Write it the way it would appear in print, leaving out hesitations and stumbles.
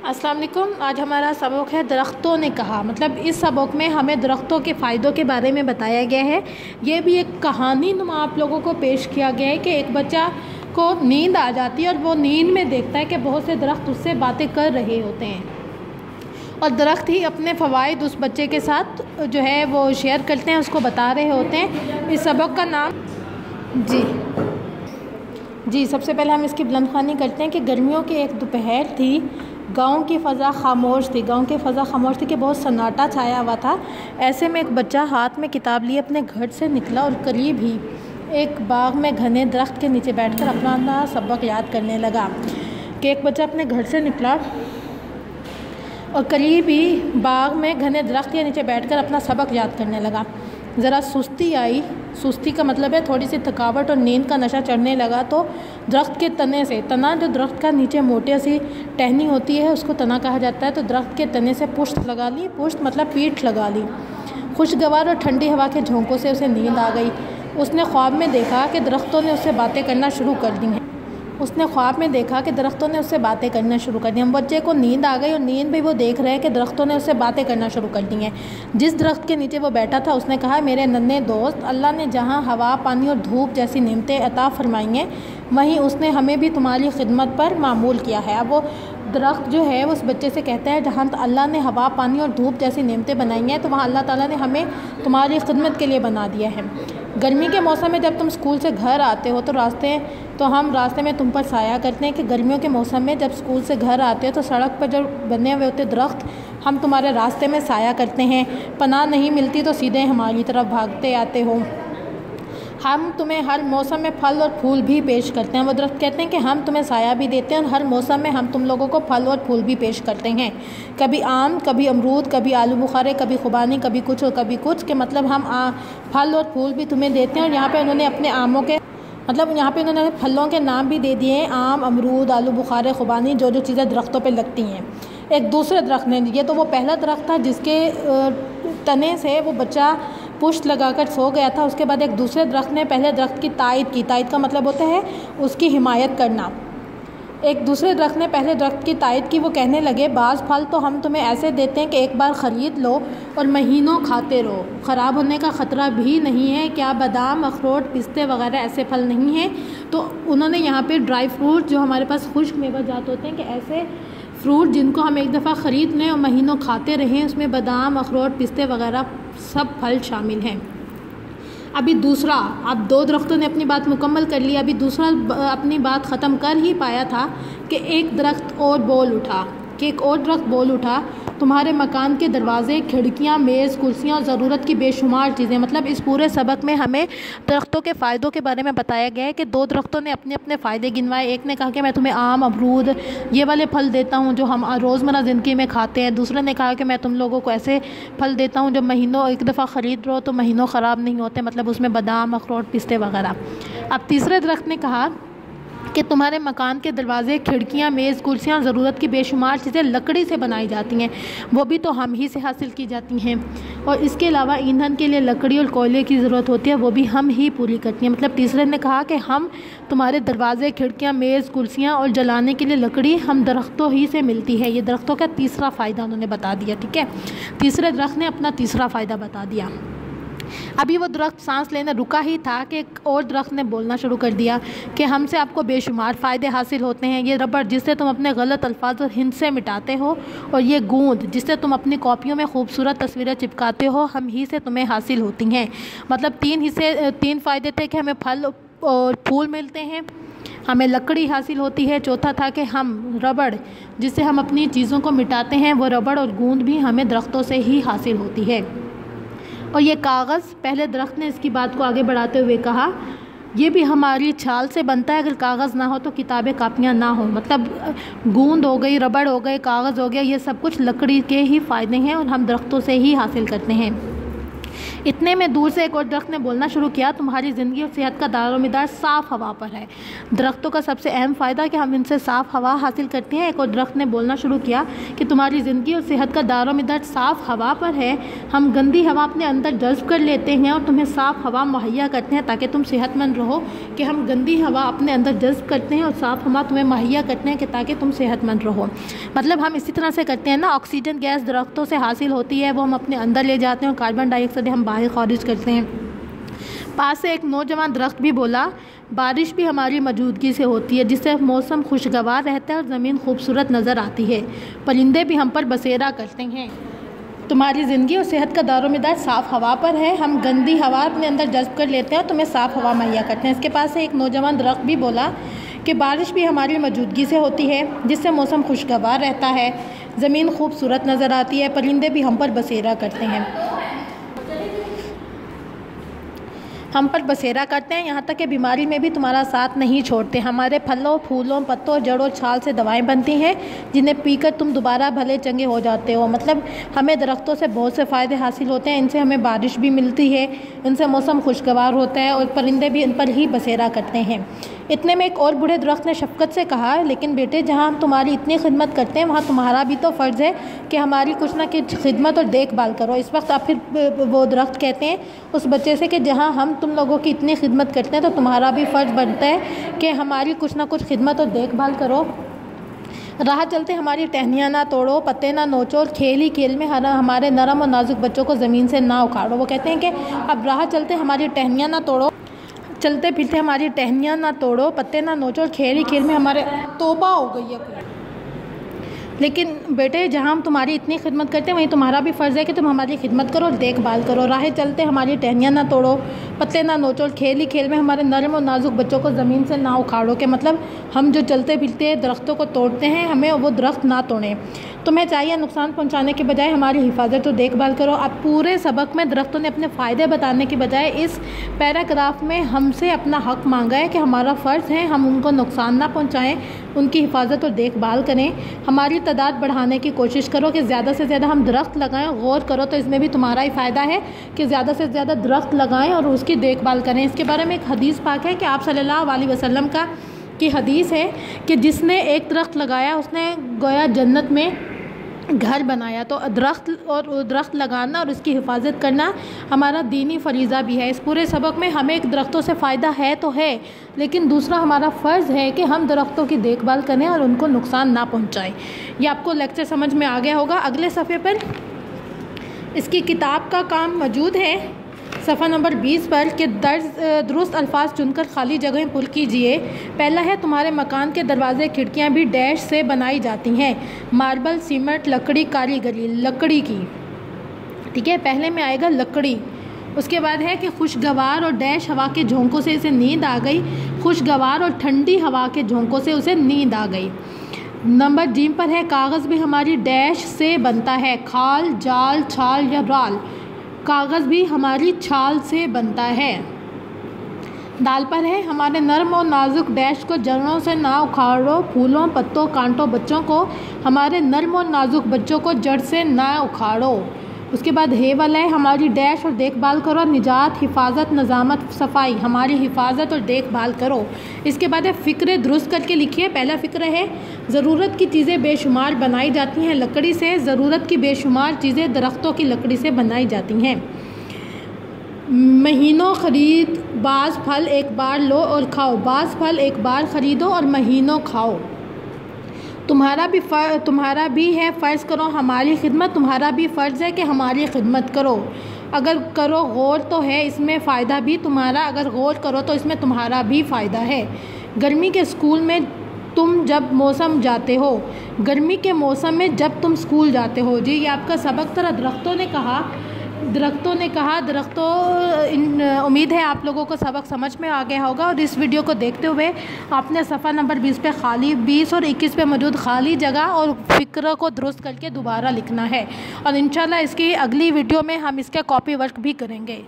अस्सलाम वालेकुम। आज हमारा सबक है दरख्तों ने कहा। मतलब इस सबक में हमें दरख्तों के फ़ायदों के बारे में बताया गया है। ये भी एक कहानी नुमा आप लोगों को पेश किया गया है कि एक बच्चा को नींद आ जाती है और वो नींद में देखता है कि बहुत से दरख्त उससे बातें कर रहे होते हैं और दरख्त ही अपने फ़वाइद उस बच्चे के साथ जो है वो शेयर करते हैं, उसको बता रहे होते हैं। इस सबक का नाम जी सबसे पहले हम इसकी बुलंदख्वानी करते हैं कि गर्मियों की एक दोपहर थी। गांव की फ़ज़ा खामोश थी। गांव की फ़ज़ा खामोश थी कि बहुत सन्नाटा छाया हुआ था। ऐसे में एक बच्चा हाथ में किताब लिए अपने घर से निकला और करीब ही एक बाग में घने दरख्त के नीचे बैठकर अपना सबक याद करने लगा। कि एक बच्चा अपने घर से निकला और करीब ही बाग में घने दरख्त के नीचे बैठकर अपना सबक याद करने लगा। ज़रा सुस्ती आई। सुस्ती का मतलब है थोड़ी सी थकावट और नींद का नशा चढ़ने लगा। तो दरख्त के तने से, तना जो दरख्त का नीचे मोटे सी टहनी होती है उसको तना कहा जाता है, तो दरख्त के तने से पुश्त लगा ली। पुश्त मतलब पीठ लगा ली। खुशगवार और ठंडी हवा के झोंकों से उसे नींद आ गई। उसने ख्वाब में देखा कि दरख्तों ने उससे बातें करना शुरू कर दी हैं। उसने ख्वाब में देखा कि दरख्तों ने उससे बातें करना शुरू कर दी। हम बच्चे को नींद आ गई और नींद में वो देख रहे हैं कि दरख्तों ने उससे बातें करना शुरू कर दी हैं। जिस दरख्त के नीचे वो बैठा था उसने कहा, मेरे नन्हे दोस्त, अल्लाह ने जहाँ हवा, पानी और धूप जैसी नेमतें अता फरमाई हैं, वहीं उसने हमें भी तुम्हारी खिदमत पर मामूल किया है। अब वो दरख्त जो है उस बच्चे से कहता है, जहाँ अल्लाह ने हवा, पानी और धूप जैसी नेमतें बनाई हैं तो वहाँ अल्लाह ताला ने हमें तुम्हारी खिदमत के लिए बना दिया है। गर्मी के मौसम में जब तुम स्कूल से घर आते हो तो हम रास्ते में तुम पर साया करते हैं कि गर्मियों के मौसम में जब स्कूल से घर आते हो तो सड़क पर जो बने हुए होते दरख्त हम तुम्हारे रास्ते में साया करते हैं। पनाह नहीं मिलती तो सीधे हमारी तरफ भागते आते हो। हम तुम्हें हर मौसम में फल और फूल भी पेश करते हैं। वो दरख्त कहते हैं कि हम तुम्हें साया भी देते हैं और हर मौसम में हम तुम लोगों को फल और फूल भी पेश करते हैं। कभी आम, कभी अमरूद, कभी आलू बुखारे, कभी खुबानी, कभी कुछ और कभी कुछ के मतलब हम फल और फूल भी तुम्हें देते हैं। और यहाँ पे उन्होंने अपने आमों के यहाँ पे उन्होंने फलों के नाम भी दे दिए हैं, आम, अमरूद, आलू बुखारे, खुबानी, जो जो चीज़ें दरख्तों पे लगती हैं। एक दूसरे दरख्त ने, ये तो वो पहला दरख्त था जिसके तने से वो बच्चा पुष्ट लगाकर सो गया था। उसके बाद एक दूसरे दरख्त ने पहले दरख्त की तायद की। तायद का मतलब होता है उसकी हिमायत करना। एक दूसरे दरख्त ने पहले दरख्त की तायद की। वो कहने लगे, बाज़ फल तो हम तुम्हें ऐसे देते हैं कि एक बार ख़रीद लो और महीनों खाते रहो, ख़राब होने का ख़तरा भी नहीं है। क्या बादाम, अखरोट, पिस्ते वगैरह ऐसे फल नहीं हैं? तो उन्होंने यहाँ पे ड्राई फ्रूट, जो हमारे पास खुश्क मेवा जात होते हैं, कि ऐसे फ्रूट जिनको हम एक दफ़ा ख़रीद लें और महीनों खाते रहें, उसमें बादाम, अखरोट, पिस्ते वगैरह सब फल शामिल हैं। अभी दूसरा, अब दो दरख्तों ने अपनी बात मुकम्मल कर ली। अभी दूसरा अपनी बात ख़त्म कर ही पाया था कि एक दरख्त और बोल उठा, तुम्हारे मकान के दरवाज़े, खिड़कियाँ, मेज़, कुर्सियाँ और ज़रूरत की बेशुमार चीज़ें। मतलब इस पूरे सबक में हमें दरख्तों के फ़ायदों के बारे में बताया गया है कि दो दरख्तों ने अपने अपने फ़ायदे गिनवाए। एक ने कहा कि मैं तुम्हें आम, अमरूद, ये वाले फल देता हूँ जो हम रोज़मर्रा ज़िंदगी में खाते हैं। दूसरे ने कहा कि मैं तुम लोगों को ऐसे फल देता हूँ जो महीनों, एक दफ़ा ख़रीद लो तो महीनों ख़राब नहीं होते, मतलब उसमें बादाम, अखरोट, पिस्ते वगैरह। अब तीसरे दरख्त ने कहा कि तुम्हारे मकान के दरवाज़े, खिड़कियाँ, मेज़, कुर्सियाँ, ज़रूरत की बेशुमार चीज़ें लकड़ी से बनाई जाती हैं, वो भी तो हम ही से हासिल की जाती हैं। और इसके अलावा ईंधन के लिए लकड़ी और कोयले की ज़रूरत होती है, वो भी हम ही पूरी करती हैं। मतलब तीसरे ने कहा कि हम तुम्हारे दरवाज़े, खिड़कियाँ, मेज़, कुर्सियाँ और जलाने के लिए लकड़ी हम दरख्तों ही से मिलती है। ये दरख्तों का तीसरा फ़ायदा उन्होंने बता दिया। ठीक है, तीसरे दरख्त ने अपना तीसरा फ़ायदा बता दिया। अभी वो दरख्त सांस लेने रुका ही था कि एक और दरख्त ने बोलना शुरू कर दिया कि हमसे आपको बेशुमार फ़ायदे हासिल होते हैं। ये रबड़ जिससे तुम अपने गलत अल्फाज और हिंद से मिटाते हो, और ये गूंद जिससे तुम अपनी कॉपियों में खूबसूरत तस्वीरें चिपकाते हो, हम ही से तुम्हें हासिल होती हैं। मतलब तीन फ़ायदे थे कि हमें फल और फूल मिलते हैं, हमें लकड़ी हासिल होती है, चौथा था कि हम रबड़ जिससे हम अपनी चीज़ों को मिटाते हैं, वो रबड़ और गूंद भी हमें दरख्तों से ही हासिल होती है। और ये कागज़, पहले दरख्त ने इसकी बात को आगे बढ़ाते हुए कहा, ये भी हमारी छाल से बनता है। अगर कागज़ ना हो तो किताबें, कापियाँ ना हो। मतलब गूंद हो गई, रबड़ हो गए, कागज़ हो गया, ये सब कुछ लकड़ी के ही फ़ायदे हैं और हम दरख्तों से ही हासिल करते हैं। इतने में दूर से एक और दरख्त ने बोलना शुरू किया, तुम्हारी ज़िंदगी और सेहत का दारोमदार साफ़ हवा पर है। दरख्तों का सबसे अहम फ़ायदा कि हम इनसे साफ़ हवा हासिल करते हैं। एक और दरख्त ने बोलना शुरू किया कि तुम्हारी ज़िंदगी और सेहत का दारोमदार साफ़ हवा पर है। हम गंदी हवा अपने अंदर जज्ब कर लेते हैं और तुम्हें साफ़ हवा मुहैया करते हैं ताकि तुम सेहतमंद रहो। कि हम गंदी हवा अपने अंदर जज्ब करते हैं और साफ़ हवा तुम्हें मुहैया करते हैं कि ताकि तुम सेहतमंद रहो। मतलब हम इसी तरह से करते हैं ना, ऑक्सीजन गैस दरख्तों से हासिल होती है, वो हम अपने अंदर ले जाते हैं और कार्बन डाइऑक्साइड हम बाहर खारिज करते हैं। पास से एक नौजवान दरख्त भी बोला, बारिश भी हमारी मौजूदगी से होती है जिससे मौसम खुशगवार रहता है और ज़मीन खूबसूरत नज़र आती है। परिंदे भी हम पर बसेरा करते हैं। तुम्हारी ज़िंदगी और सेहत का दारोमदार साफ़ हवा पर है। हम गंदी हवा अपने अंदर जज्ब कर लेते हैं और तुम्हें साफ़ हवा मुहैया करते हैं। इसके पास से एक नौजवान दरख्त भी बोला कि बारिश भी हमारी मौजूदगी से होती है जिससे मौसम खुशगवार रहता है, ज़मीन खूबसूरत नज़र आती है, परिंदे भी हम पर बसेरा करते हैं। हम पर बसेरा करते हैं, यहाँ तक कि बीमारी में भी तुम्हारा साथ नहीं छोड़ते। हमारे फलों, फूलों, पत्तों, जड़ों, छाल से दवाएं बनती हैं जिन्हें पीकर तुम दोबारा भले चंगे हो जाते हो। मतलब हमें दरख्तों से बहुत से फ़ायदे हासिल होते हैं। इनसे हमें बारिश भी मिलती है, इनसे मौसम खुशगवार होता है और परिंदे भी इन पर ही बसेरा करते हैं। इतने में एक और बूढ़े दरख्त ने शफ़क़त से कहा, लेकिन बेटे जहाँ हम तुम्हारी इतनी खिदमत करते हैं वहाँ तुम्हारा भी तो फ़र्ज़ है कि हमारी कुछ ना कुछ खिदमत और देखभाल करो। इस वक्त आप फिर वो दरख्त कहते हैं उस बच्चे से कि जहाँ हम तुम लोगों की इतनी खिदमत करते हैं तो तुम्हारा भी फ़र्ज़ बनता है कि हमारी कुछ ना कुछ खिदमत और देखभाल करो। राह चलते हमारी टहनियाँ ना तोड़ो, पत्ते ना नोचो और खेल ही खेल में हमारे नरम और नाजुक बच्चों को ज़मीन से ना उखाड़ो। वो कहते हैं कि अब राह चलते हमारी टहनियाँ ना तोड़ो, चलते फिरते हमारी टहनियाँ ना तोड़ो, पत्ते ना नोचो और खेल ही खेल में हमारे तौबा हो गई है। लेकिन बेटे जहाँ हम तुम्हारी इतनी खिदमत करते हैं वहीं तुम्हारा भी फ़र्ज़ है कि तुम हमारी खिदमत करो और देखभाल करो। राहें चलते हमारी टहनियाँ ना तोड़ो, पत्ते ना नोचो और खेल ही खेल में हमारे नरम और नाजुक बच्चों को ज़मीन से ना उखाड़ो। के मतलब हम जो चलते फिरते दरख्तों को तोड़ते हैं हमें वो दरख्त ना तोड़ें। तुम्हें चाहिए नुकसान पहुंचाने के बजाय हमारी हिफाजत और देखभाल करो। अब पूरे सबक में दरख्तों ने अपने फ़ायदे बताने के बजाय इस पैराग्राफ में हमसे अपना हक़ मांगा है कि हमारा फ़र्ज़ है हम उनको नुकसान ना पहुंचाएं, उनकी हिफाजत और देखभाल करें। हमारी तादाद बढ़ाने की कोशिश करो कि ज़्यादा से ज़्यादा हम दरख्त लगाएं। गौर करो तो इसमें भी तुम्हारा ही फ़ायदा है कि ज़्यादा से ज़्यादा दरख्त लगाएं और उसकी देखभाल करें। इसके बारे में एक हदीस पाक है कि आप सल्लल्लाहु अलैहि वसल्लम की हदीस है कि जिसने एक दरख्त लगाया उसने गोया जन्नत में घर बनाया। तो दरख्त लगाना और उसकी हिफाजत करना हमारा दीनी फरीज़ा भी है। इस पूरे सबक में हमें एक दरख्तों से फ़ायदा है तो है, लेकिन दूसरा हमारा फ़र्ज़ है कि हम दरख्तों की देखभाल करें और उनको नुकसान ना पहुंचाएं। ये आपको लेक्चर समझ में आ गया होगा। अगले सफ़े पर इसकी किताब का काम मौजूद है सफ़ा नंबर 20 पर कि दुरुस्त अल्फाज चुनकर खाली जगहें पुर कीजिए। पहला है तुम्हारे मकान के दरवाजे खिड़कियां भी डैश से बनाई जाती हैं, मार्बल, सीमेंट, लकड़ी, कारीगरी लकड़ी की। ठीक है, पहले में आएगा लकड़ी। उसके बाद है कि खुशगवार और डैश हवा के झोंकों से इसे नींद आ गई। खुशगवार और ठंडी हवा के झोंकों से उसे नींद आ गई। नंबर जी पर है कागज़ भी हमारी डैश से बनता है, खाल, जाल, छाल या राल। कागज़ भी हमारी छाल से बनता है। दाल पर है हमारे नर्म और नाजुक डैश को जड़ों से ना उखाड़ो, फूलों, पत्तों, कांटों, बच्चों को हमारे नर्म और नाजुक बच्चों को जड़ से ना उखाड़ो। उसके बाद हे वाला है हमारी डैश और देखभाल करो, निजात, हिफाजत, नज़ामत, सफाई, हमारी हिफाजत और देखभाल करो। इसके बाद है फ़िक्र दुरुस्त करके लिखिए। पहला फ़िक्र है ज़रूरत की चीज़ें बेशुमार बनाई जाती हैं लकड़ी से, ज़रूरत की बेशुमार चीज़ें दरख्तों की लकड़ी से बनाई जाती हैं। महीनों खरीद, बाज़ फल एक बार लो और खाओ, बाज़ फल एक बार ख़रीदो और महीनों खाओ। तुम्हारा भी है फ़र्ज़ करो हमारी खिदमत, तुम्हारा भी फ़र्ज़ है कि हमारी खिदमत करो। अगर करो गौर तो है इसमें फ़ायदा भी तुम्हारा, अगर गौर करो तो इसमें तुम्हारा भी फ़ायदा है। गर्मी के स्कूल में तुम जब मौसम जाते हो, गर्मी के मौसम में जब तुम स्कूल जाते हो। जी ये आपका सबक था। दरख्तों ने कहा उम्मीद है आप लोगों को सबक समझ में आ गया होगा। और इस वीडियो को देखते हुए आपने सफ़ा नंबर 20 पे खाली 20 और 21 पे मौजूद खाली जगह और फ़िक्र को दुरुस्त करके दोबारा लिखना है। और इंशाल्लाह इसकी अगली वीडियो में हम इसका कॉपी वर्क भी करेंगे।